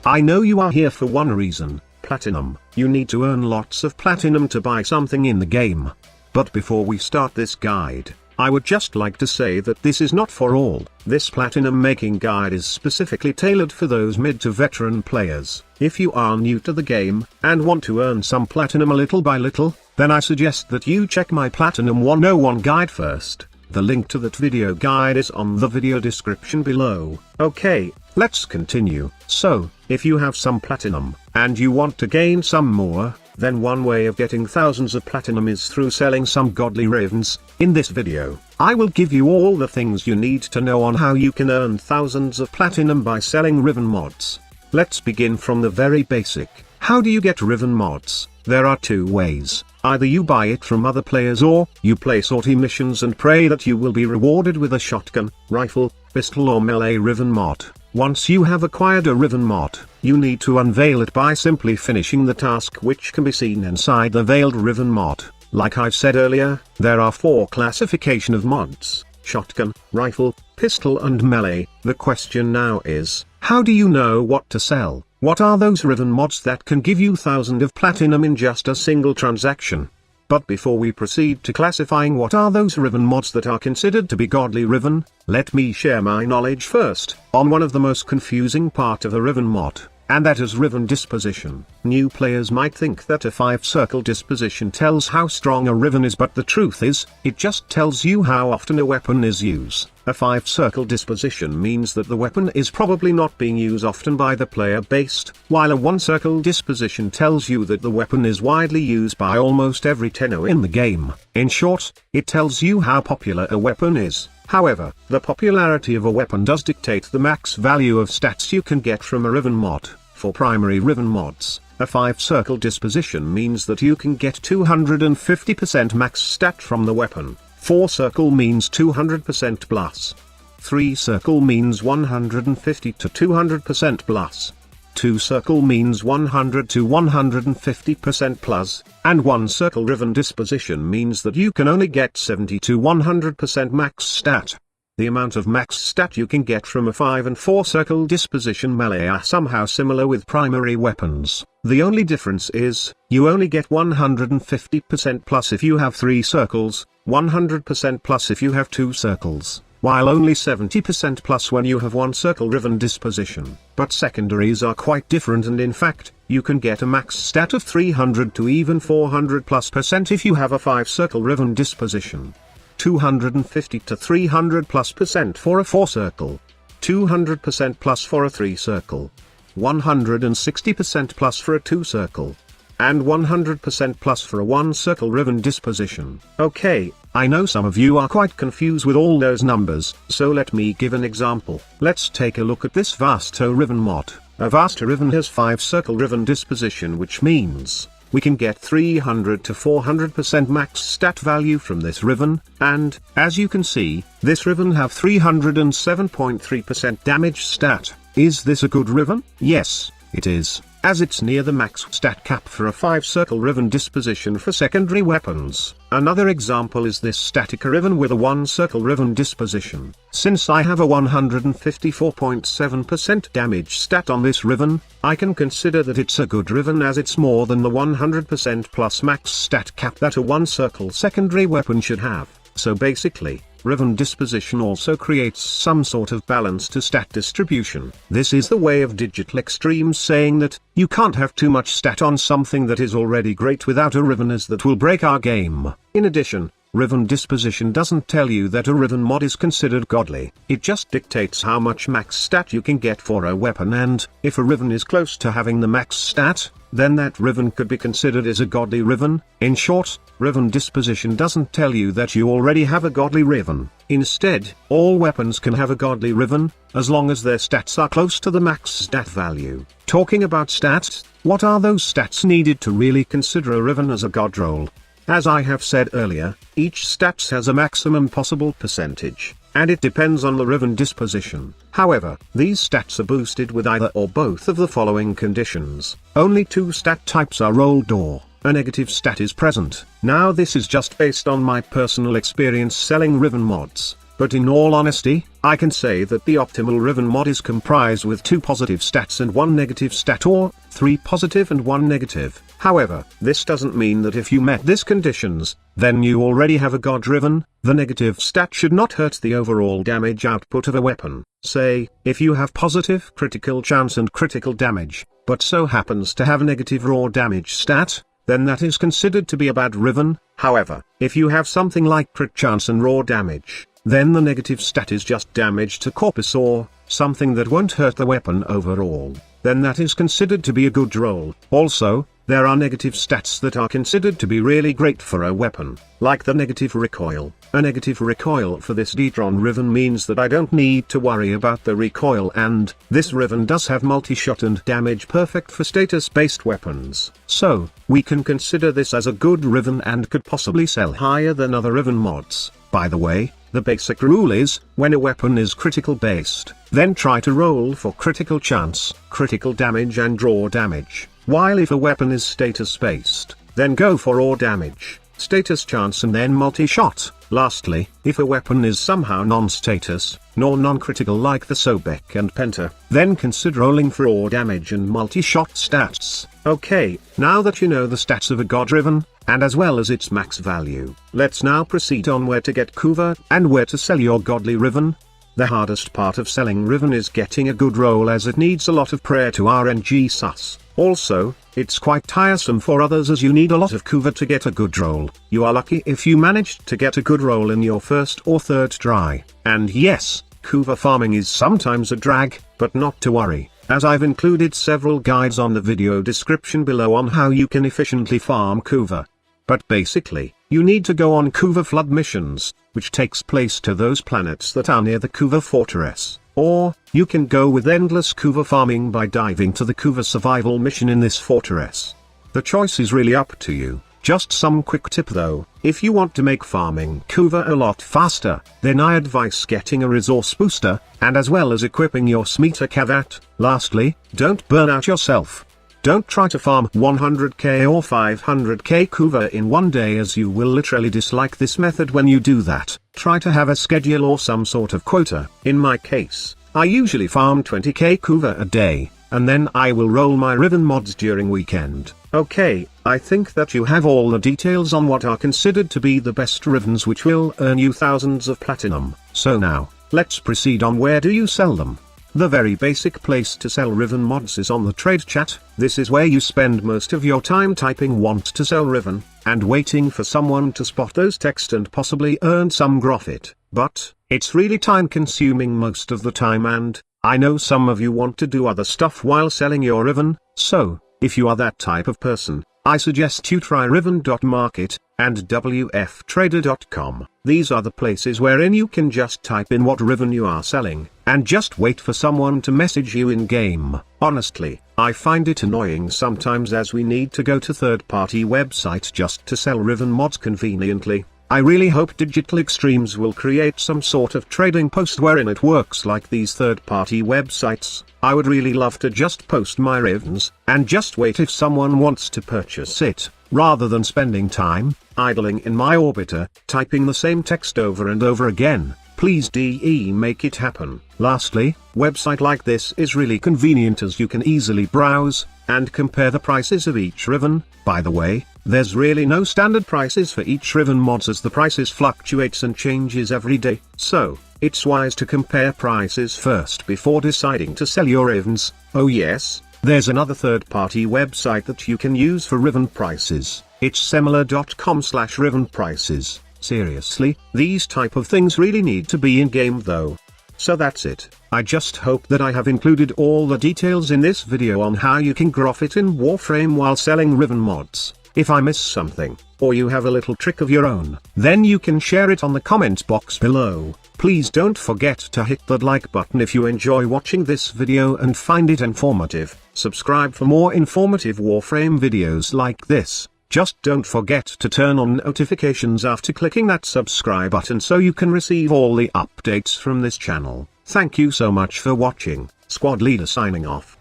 I know you are here for one reason, platinum. You need to earn lots of platinum to buy something in the game. But before we start this guide, I would just like to say that this is not for all. This platinum making guide is specifically tailored for those mid to veteran players. If you are new to the game, and want to earn some platinum little by little, then I suggest that you check my Platinum 101 guide first. The link to that video guide is on the video description below. Okay, let's continue. So, if you have some platinum, and you want to gain some more, then one way of getting thousands of platinum is through selling some godly ravens. In this video, I will give you all the things you need to know on how you can earn thousands of platinum by selling Riven mods. Let's begin from the very basic. How do you get Riven mods? There are two ways. Either you buy it from other players or you play sortie missions and pray that you will be rewarded with a shotgun, rifle, pistol or melee Riven mod. Once you have acquired a Riven mod, you need to unveil it by simply finishing the task, which can be seen inside the veiled Riven mod. Like I've said earlier, there are 4 classification of mods: shotgun, rifle, pistol and melee. The question now is, how do you know what to sell? What are those Riven mods that can give you thousands of platinum in just a single transaction? But before we proceed to classifying what are those Riven mods that are considered to be godly Riven, let me share my knowledge first on one of the most confusing part of a Riven mod, and that is Riven disposition. New players might think that a 5-circle disposition tells how strong a Riven is, but the truth is, it just tells you how often a weapon is used. A 5-circle disposition means that the weapon is probably not being used often by the player based, while a 1-circle disposition tells you that the weapon is widely used by almost every tenno in the game. In short, it tells you how popular a weapon is. However, the popularity of a weapon does dictate the max value of stats you can get from a Riven mod. For primary Riven mods, a 5-circle disposition means that you can get 250% max stat from the weapon. 4-circle means 200% plus. 3-circle means 150 to 200% plus. 2-circle means 100 to 150% plus, and 1-circle Riven disposition means that you can only get 70 to 100% max stat. The amount of max stat you can get from a 5 and 4-circle disposition melee are somehow similar with primary weapons. The only difference is, you only get 150% plus if you have 3 circles, 100% plus if you have 2 circles, while only 70% plus when you have 1-circle Riven disposition. But secondaries are quite different, and in fact, you can get a max stat of 300 to even 400% if you have a 5-circle Riven disposition. 250 to 300% for a 4-circle, 200% plus for a 3-circle, 160% plus for a 2-circle, and 100% plus for a 1-circle Riven disposition. Okay, I know some of you are quite confused with all those numbers, so let me give an example. Let's take a look at this Vasto Riven mod. A Vasto Riven has 5-circle Riven disposition, which means we can get 300 to 400% max stat value from this Riven, and, as you can see, this Riven have 307.3% damage stat. Is this a good Riven? Yes, it is, as it's near the max stat cap for a 5-circle Riven disposition for secondary weapons. Another example is this Statica Riven with a 1-circle Riven disposition. Since I have a 154.7% damage stat on this Riven, I can consider that it's a good Riven, as it's more than the 100% plus max stat cap that a 1-circle secondary weapon should have. So basically, Riven disposition also creates some sort of balance to stat distribution. This is the way of Digital Extremes saying that, you can't have too much stat on something that is already great without a Riven, as that will break our game. In addition, Riven disposition doesn't tell you that a Riven mod is considered godly. It just dictates how much max stat you can get for a weapon, and, if a Riven is close to having the max stat, then that Riven could be considered as a godly Riven. In short, Riven disposition doesn't tell you that you already have a godly Riven. Instead, all weapons can have a godly Riven, as long as their stats are close to the max stat value. Talking about stats, what are those stats needed to really consider a Riven as a god roll? As I have said earlier, each stats has a maximum possible percentage, and it depends on the Riven disposition. However, these stats are boosted with either or both of the following conditions. Only 2 stat types are rolled or a negative stat is present. Now this is just based on my personal experience selling Riven mods, but in all honesty, I can say that the optimal Riven mod is comprised with 2 positive stats and 1 negative stat, or 3 positive and 1 negative. However, this doesn't mean that if you met these conditions, then you already have a god Riven. The negative stat should not hurt the overall damage output of a weapon. Say, if you have positive critical chance and critical damage, but so happens to have negative raw damage stat, then that is considered to be a bad Riven. However, if you have something like crit chance and raw damage, then the negative stat is just damage to corpus or something that won't hurt the weapon overall. Then that is considered to be a good roll. Also, there are negative stats that are considered to be really great for a weapon, like the negative recoil. A negative recoil for this Detron Riven means that I don't need to worry about the recoil, and this Riven does have multi-shot and damage perfect for status-based weapons. So, we can consider this as a good Riven and could possibly sell higher than other Riven mods. By the way, the basic rule is, when a weapon is critical based, then try to roll for critical chance, critical damage and raw damage, while if a weapon is status based, then go for raw damage, status chance and then multi-shot. Lastly, if a weapon is somehow non-status, nor non-critical like the Sobek and Penta, then consider rolling for raw damage and multi-shot stats. Okay, now that you know the stats of a god Riven, and as well as its max value, let's now proceed on where to get coover, and where to sell your godly Riven. The hardest part of selling Riven is getting a good roll, as it needs a lot of prayer to RNG sus. Also, it's quite tiresome for others as you need a lot of coover to get a good roll. You are lucky if you managed to get a good roll in your first or third try. And yes, coover farming is sometimes a drag, but not to worry, as I've included several guides on the video description below on how you can efficiently farm coover. But basically, you need to go on coover flood missions, which takes place to those planets that are near the coover fortress. Or, you can go with endless coover farming by diving to the coover survival mission in this fortress. The choice is really up to you. Just some quick tip though, if you want to make farming coover a lot faster, then I advise getting a resource booster, and as well as equipping your Smeeta Cavat. Lastly, don't burn out yourself. Don't try to farm 100k or 500k coover in one day, as you will literally dislike this method when you do that. Try to have a schedule or some sort of quota. In my case, I usually farm 20k coover a day, and then I will roll my Riven mods during weekend. Okay, I think that you have all the details on what are considered to be the best Rivens which will earn you thousands of platinum. So now, let's proceed on where do you sell them. The very basic place to sell Riven mods is on the trade chat. This is where you spend most of your time typing "want to sell Riven," and waiting for someone to spot those text and possibly earn some GROFIT. But, it's really time consuming most of the time, and I know some of you want to do other stuff while selling your Riven, so, if you are that type of person, I suggest you try Riven.market, and wftrader.com. These are the places wherein you can just type in what Riven you are selling, and just wait for someone to message you in game. Honestly, I find it annoying sometimes, as we need to go to third-party websites just to sell Riven mods conveniently. I really hope Digital Extremes will create some sort of trading post wherein it works like these third-party websites. I would really love to just post my Rivens, and just wait if someone wants to purchase it, rather than spending time idling in my orbiter, typing the same text over and over again. Please DE make it happen. Lastly, website like this is really convenient as you can easily browse and compare the prices of each Riven. By the way, there's really no standard prices for each Riven mods, as the prices fluctuates and changes every day. So, it's wise to compare prices first before deciding to sell your Rivens. Oh yes, there's another third-party website that you can use for Riven prices. It's similar.com/Riven prices. Seriously, these type of things really need to be in-game though. So that's it. I just hope that I have included all the details in this video on how you can GROFIT in Warframe while selling Riven mods. If I miss something, or you have a little trick of your own, then you can share it on the comment box below. Please don't forget to hit that like button if you enjoy watching this video and find it informative. Subscribe for more informative Warframe videos like this. Just don't forget to turn on notifications after clicking that subscribe button so you can receive all the updates from this channel. Thank you so much for watching. Squad Leader signing off.